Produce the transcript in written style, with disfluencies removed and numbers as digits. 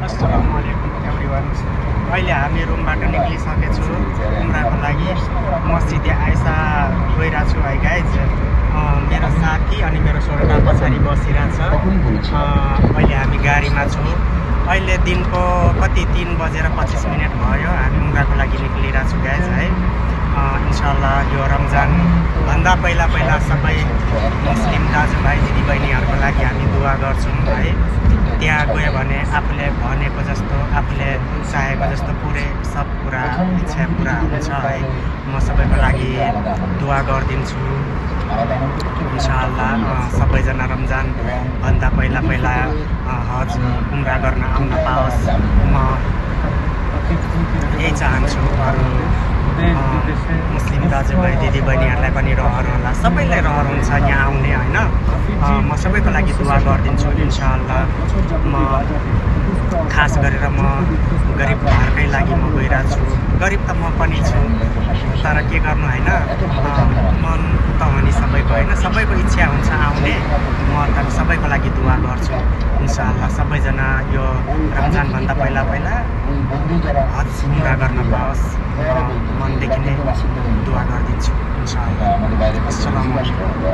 अस्सलामुअलैकुम एभ्रिवान। अहिले हामी रुमबाट निक्लिसकेछु उम्राको लागि। मस्जिद आइसा गइरहेको छु है गाइज। मेरो साथी अनि मेरो छोरा पछाडि बसिरहेछ। अहिले हामी गाडीमा छौँ। अहिले दिनको कति 3:25 भयो। हामी उम्राको लागि निक्लिरहेको छु गाइज है। इन्शाअल्लाह यो रमजान भन्दा पहिला सबै मुस्लिम दाजुभाइ दिदीबहिनीहरूको लागि हामी दुआ गर्छौँ है। त्यहाँ गयो भने आफूले भनेको जस्तो आफूले चाहेको जस्तो पुरै सब कुरा इच्छा पुरा हुन्छ है। म सबैको लागि दुआ गरिदिन्छु इन्शाअल्लाह। सबैजना रमजान भन्दा पहिला हज उम्रा गर्न आउन पाओस्। म यही चाहन्छु। अरू मुस्लिम दाजुभाइ दिदीबहिनीहरूलाई पनि रहर होला, सबैलाई रहर हुन्छ यहाँ आउने होइन। म सबैको लागि दुआ गरिदिन्छु इन्शाअल्लाह। म खास गरेर म गरिब घरकै लागि म गइरहेको छु। गरिब त म पनि छु, तर के गर्नु होइन। मन त हो नि सबैको होइन, सबैको इच्छा हुन्छ आउने। म त सबैको लागि दुआ गर्छु इन्शाअल्लाह। सबैजना यो रमजानभन्दा पहिला हज उम्रा गर्न पाओस्। मनदेखि नै दुआ गरिदिन्छु इन्शाअल्लाह। अस्सलामु अलैकुम।